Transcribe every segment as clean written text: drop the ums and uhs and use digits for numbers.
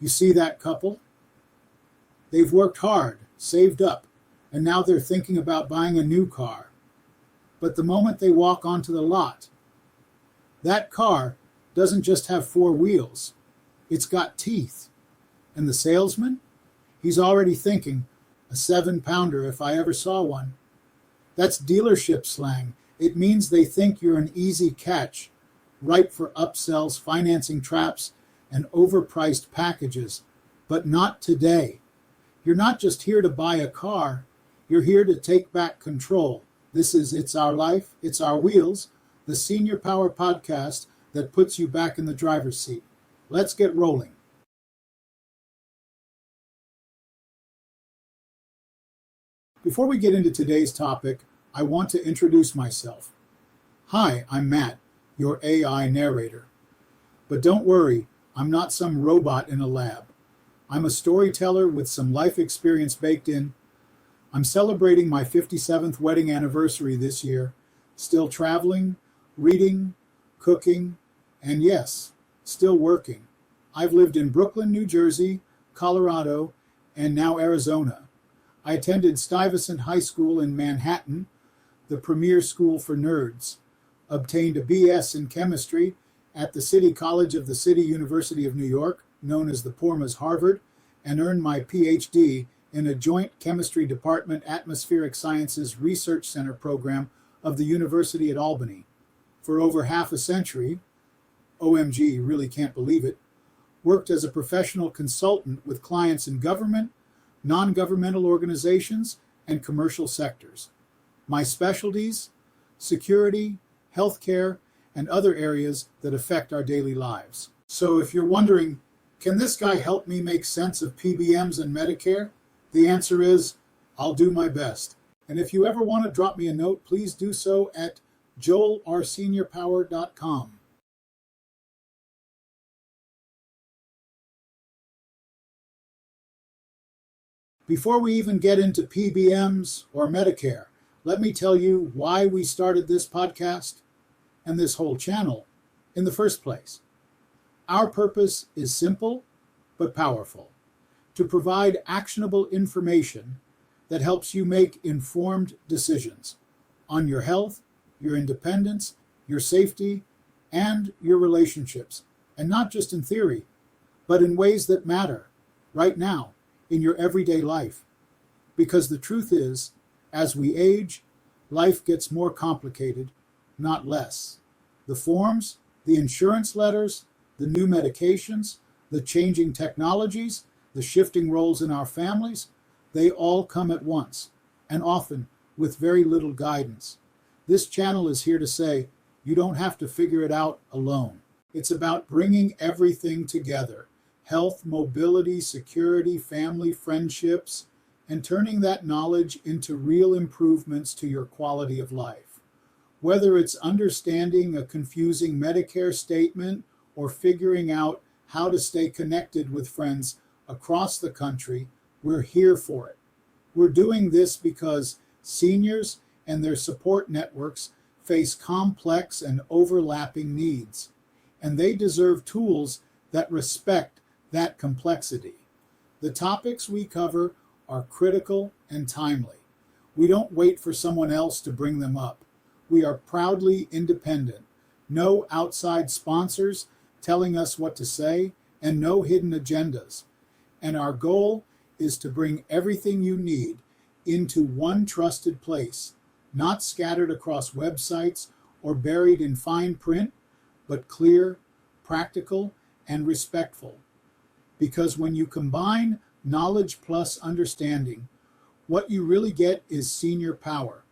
You see that couple? They've worked hard, saved up, and now they're thinking about buying a new car. But the moment they walk onto the lot, that car doesn't just have four wheels. It's got teeth. And the salesman? He's already thinking, a 7-pounder if I ever saw one. That's dealership slang. It means they think you're an easy catch, ripe for upsells, financing traps, and overpriced packages. But not today. You're not just here to buy a car. You're here to take back control. This is It's Our Life, It's Our Wheels, the Senior Power podcast that puts you back in the driver's seat. Let's get rolling. Before we get into today's topic, I want to introduce myself. Hi, I'm Matt, your AI narrator. But don't worry, I'm not some robot in a lab. I'm a storyteller with some life experience baked in. I'm celebrating my 57th wedding anniversary this year, still traveling, reading, cooking, and yes, still working. I've lived in Brooklyn, New Jersey, Colorado, and now Arizona. I attended Stuyvesant High School in Manhattan, the premier school for nerds, obtained a BS in chemistry at the City College of the City University of New York, known as the Pormas Harvard, and earned my PhD in a joint chemistry department atmospheric sciences research center program of the University at Albany. For over half a century, OMG, really can't believe it, worked as a professional consultant with clients in government, non-governmental organizations, and commercial sectors. My specialties: security, healthcare, and other areas that affect our daily lives. So if you're wondering, can this guy help me make sense of PBMs and Medicare? The answer is, I'll do my best. And if you ever want to drop me a note, please do so at joel.ourseniorpower.com. Before we even get into PBMs or Medicare, let me tell you why we started this podcast and this whole channel in the first place. Our purpose is simple but powerful: to provide actionable information that helps you make informed decisions on your health, your independence, your safety, and your relationships. And not just in theory, but in ways that matter right now in your everyday life. Because the truth is, as we age, life gets more complicated, not less. The forms, the insurance letters, the new medications, the changing technologies, the shifting roles in our families, they all come at once, and often with very little guidance. This channel is here to say, you don't have to figure it out alone. It's about bringing everything together: health, mobility, security, family, friendships, and turning that knowledge into real improvements to your quality of life. Whether it's understanding a confusing Medicare statement or figuring out how to stay connected with friends across the country, we're here for it. We're doing this because seniors and their support networks face complex and overlapping needs, and they deserve tools that respect that complexity. The topics we cover are critical and timely. We don't wait for someone else to bring them up. We are proudly independent. No outside sponsors telling us what to say, and no hidden agendas. And our goal is to bring everything you need into one trusted place, not scattered across websites or buried in fine print, but clear, practical, and respectful. Because when you combine knowledge plus understanding, what you really get is senior power.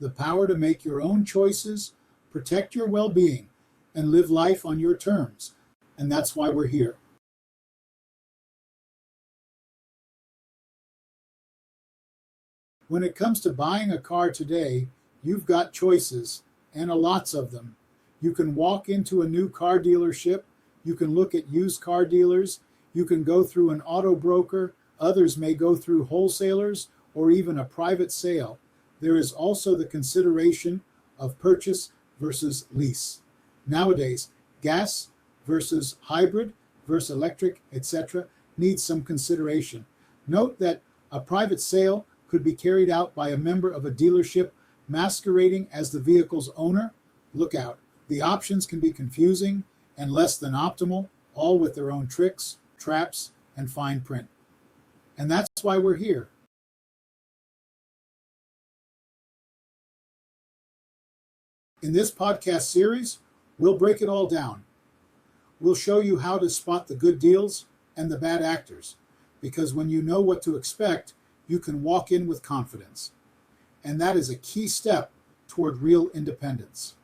The power to make your own choices, protect your well-being, and live life on your terms. And that's why we're here. When it comes to buying a car today, you've got choices, and lots of them. You can walk into a new car dealership, you can look at used car dealers, you can go through an auto broker, others may go through wholesalers, or even a private sale. There is also the consideration of purchase versus lease. Nowadays, gas versus hybrid versus electric, etc. needs some consideration. Note that a private sale could be carried out by a member of a dealership masquerading as the vehicle's owner. Look out. The options can be confusing and less than optimal, all with their own tricks, traps, and fine print. And that's why we're here. In this podcast series, we'll break it all down. We'll show you how to spot the good deals and the bad actors, because when you know what to expect, you can walk in with confidence. And that is a key step toward real independence.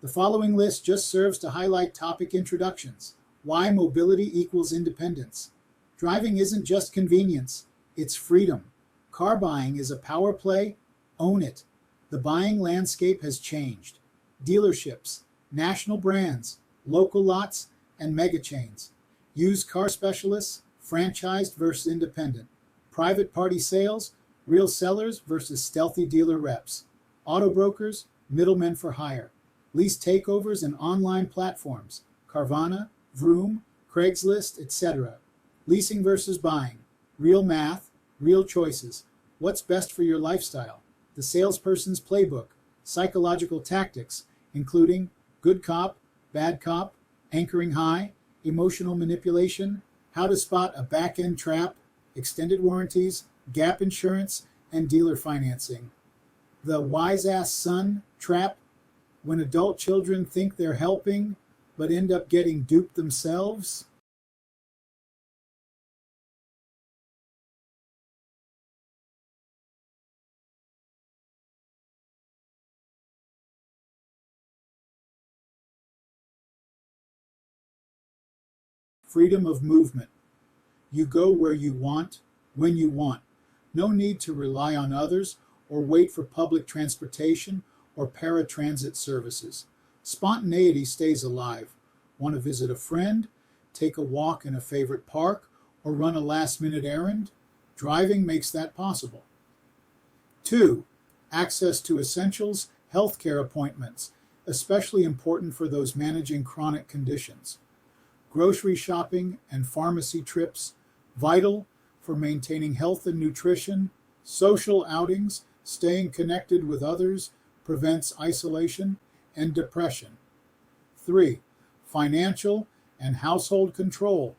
The following list just serves to highlight topic introductions. Why mobility equals independence. Driving isn't just convenience, it's freedom. Car buying is a power play. Own it. The buying landscape has changed. Dealerships, national brands, local lots, and mega chains. Used car specialists, franchised versus independent. Private party sales, real sellers versus stealthy dealer reps. Auto brokers, middlemen for hire. Lease takeovers and online platforms. Carvana, Vroom, Craigslist, etc. Leasing versus buying. Real math, real choices. What's best for your lifestyle? The salesperson's playbook. Psychological tactics, including good cop, bad cop, anchoring high, emotional manipulation, how to spot a back-end trap, extended warranties, gap insurance, and dealer financing. The wise-ass son trap, when adult children think they're helping but end up getting duped themselves. Freedom of movement. You go where you want, when you want. No need to rely on others or wait for public transportation or paratransit services. Spontaneity stays alive. Want to visit a friend, take a walk in a favorite park, or run a last-minute errand? Driving makes that possible. 2. Access to essentials, healthcare appointments, especially important for those managing chronic conditions. Grocery shopping and pharmacy trips, vital for maintaining health and nutrition. Social outings, staying connected with others, prevents isolation and depression. 3. Financial and household control.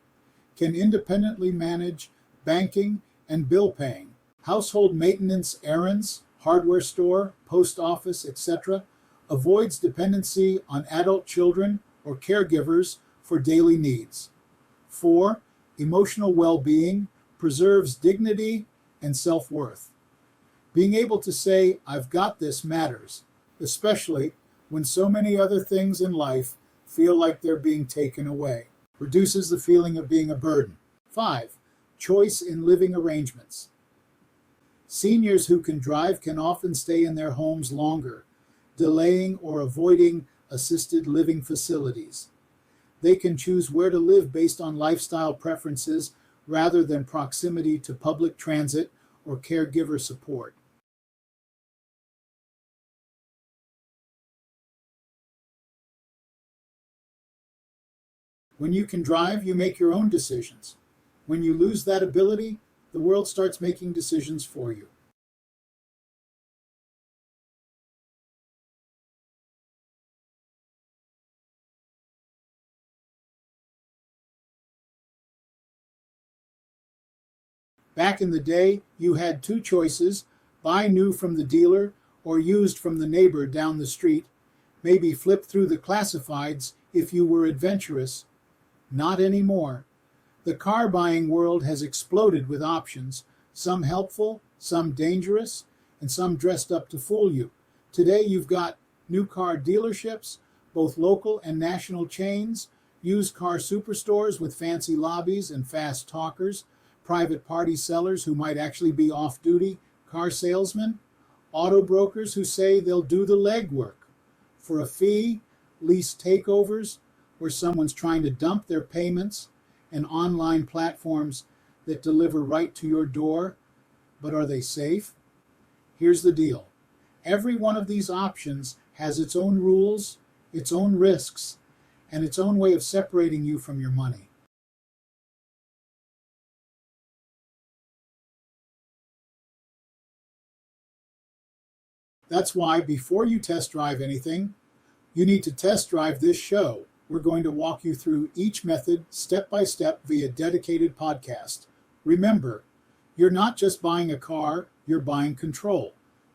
Can independently manage banking and bill paying. Household maintenance errands, hardware store, post office, etc. Avoids dependency on adult children or caregivers for daily needs. 4. Emotional well-being, preserves dignity and self-worth. Being able to say, I've got this matters, especially when so many other things in life feel like they're being taken away. Reduces the feeling of being a burden. 5. Choice in living arrangements. Seniors who can drive can often stay in their homes longer, delaying or avoiding assisted living facilities. They can choose where to live based on lifestyle preferences rather than proximity to public transit or caregiver support. When you can drive, you make your own decisions. When you lose that ability, the world starts making decisions for you. Back in the day, you had two choices: buy new from the dealer or used from the neighbor down the street, maybe flip through the classifieds if you were adventurous. Not anymore. The car buying world has exploded with options, some helpful, some dangerous, and some dressed up to fool you. Today you've got new car dealerships, both local and national chains, used car superstores with fancy lobbies and fast talkers, private party sellers who might actually be off-duty car salesmen, auto brokers who say they'll do the legwork for a fee, lease takeovers where someone's trying to dump their payments, and online platforms that deliver right to your door. But are they safe? Here's the deal. Every one of these options has its own rules, its own risks, and its own way of separating you from your money. That's why before you test drive anything, you need to test drive this show. We're going to walk you through each method step by step via dedicated podcast. Remember, you're not just buying a car, you're buying control.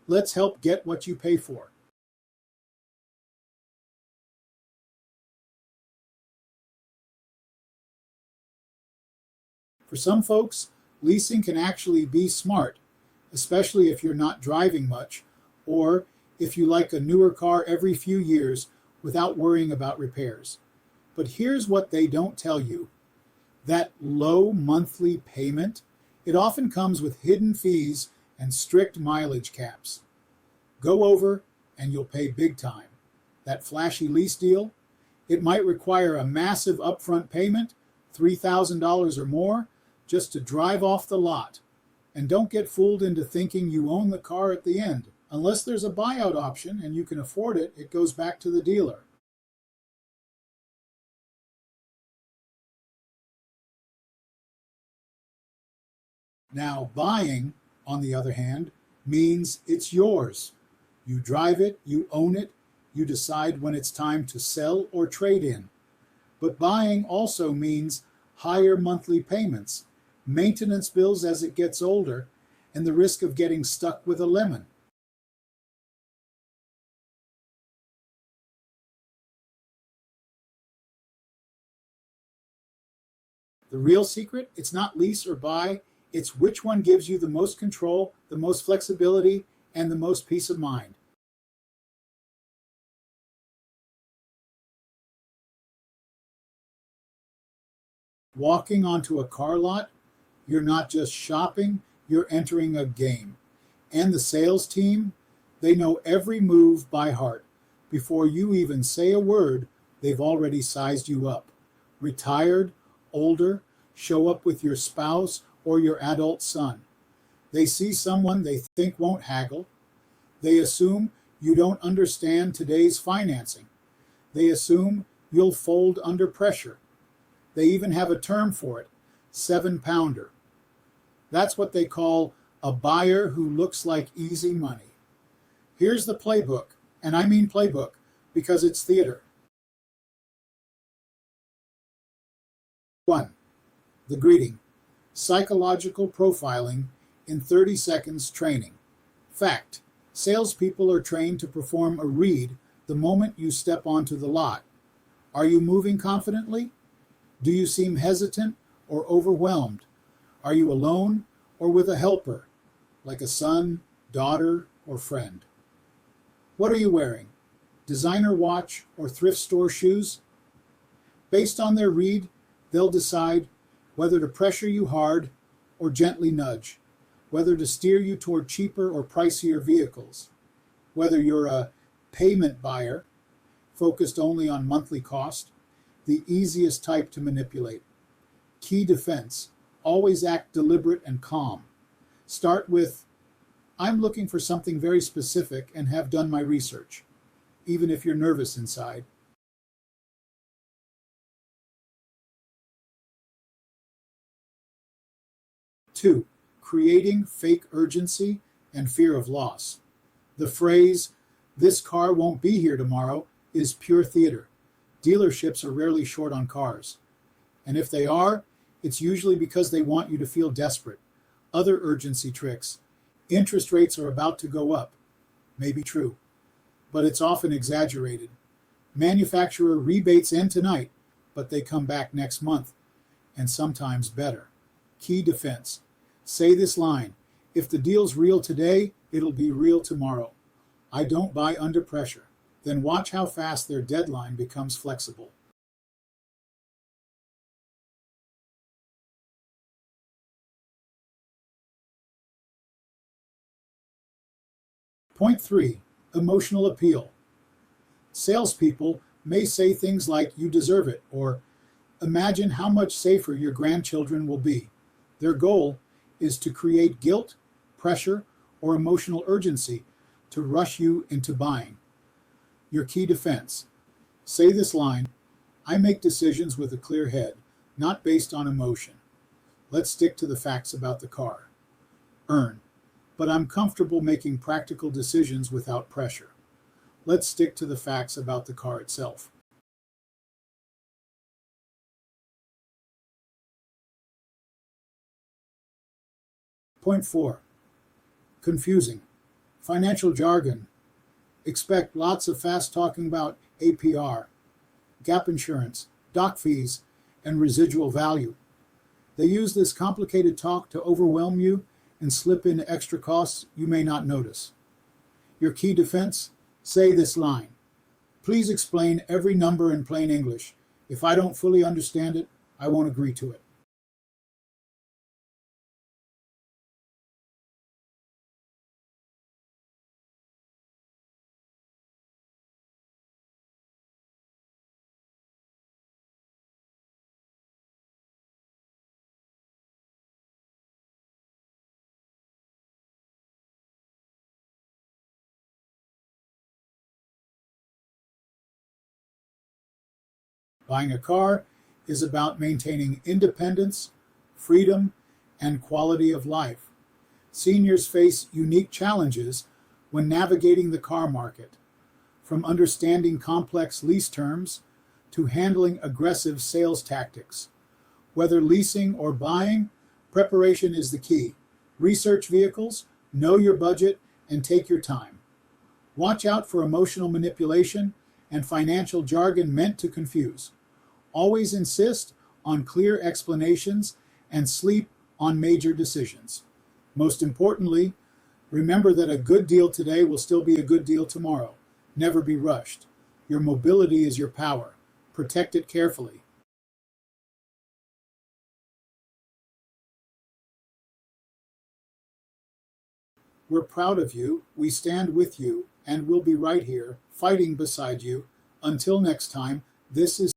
Let's help get what you pay for. For some folks, leasing can actually be smart, especially if you're not driving much, or if you like a newer car every few years without worrying about repairs. But here's what they don't tell you. That low monthly payment, it often comes with hidden fees and strict mileage caps. Go over and you'll pay big time. That flashy lease deal, it might require a massive upfront payment, $3,000 or more, just to drive off the lot. And don't get fooled into thinking you own the car at the end. Unless there's a buyout option and you can afford it, it goes back to the dealer. Now, buying, on the other hand, means it's yours. You drive it, you own it, you decide when it's time to sell or trade in. But buying also means higher monthly payments, maintenance bills as it gets older, and the risk of getting stuck with a lemon. The real secret, it's not lease or buy, it's which one gives you the most control, the most flexibility, and the most peace of mind. Walking onto a car lot, you're not just shopping, you're entering a game. And the sales team, they know every move by heart. Before you even say a word, they've already sized you up. Retired, older, show up with your spouse or your adult son. They see someone they think won't haggle. They assume you don't understand today's financing. They assume you'll fold under pressure. They even have a term for it, 7-pounder. That's what they call a buyer who looks like easy money. Here's the playbook, and I mean playbook because it's theater. 1. The greeting. Psychological profiling in 30 seconds training. Fact. Salespeople are trained to perform a read the moment you step onto the lot. Are you moving confidently? Do you seem hesitant or overwhelmed? Are you alone or with a helper, like a son, daughter, or friend? What are you wearing? Designer watch or thrift store shoes? Based on their read, they'll decide whether to pressure you hard or gently nudge, whether to steer you toward cheaper or pricier vehicles, whether you're a payment buyer, focused only on monthly cost, the easiest type to manipulate. Key defense, always act deliberate and calm. Start with, I'm looking for something very specific and have done my research, even if you're nervous inside. Two, creating fake urgency and fear of loss. The phrase, this car won't be here tomorrow, is pure theater. Dealerships are rarely short on cars. And if they are, it's usually because they want you to feel desperate. Other urgency tricks. Interest rates are about to go up. May be true, but it's often exaggerated. Manufacturer rebates end tonight, but they come back next month, and sometimes better. Key defense. Say this line, if the deal's real today, it'll be real tomorrow. I don't buy under pressure. Then watch how fast their deadline becomes flexible. Point 3, emotional appeal. Salespeople may say things like, you deserve it, or imagine how much safer your grandchildren will be. Their goal is to create guilt, pressure, or emotional urgency to rush you into buying. Your key defense. Say this line: I make decisions with a clear head, not based on emotion. Let's stick to the facts about the car. Earn. But I'm comfortable making practical decisions without pressure. Let's stick to the facts about the car itself. Point 4. Confusing. Financial jargon. Expect lots of fast talking about APR, gap insurance, doc fees, and residual value. They use this complicated talk to overwhelm you and slip in extra costs you may not notice. Your key defense? Say this line: please explain every number in plain English. If I don't fully understand it, I won't agree to it. Buying a car is about maintaining independence, freedom, and quality of life. Seniors face unique challenges when navigating the car market, from understanding complex lease terms to handling aggressive sales tactics. Whether leasing or buying, preparation is the key. Research vehicles, know your budget, and take your time. Watch out for emotional manipulation and financial jargon meant to confuse. Always insist on clear explanations and sleep on major decisions. Most importantly, remember that a good deal today will still be a good deal tomorrow. Never be rushed. Your mobility is your power. Protect it carefully. We're proud of you, we stand with you, and we'll be right here, fighting beside you. Until next time, this is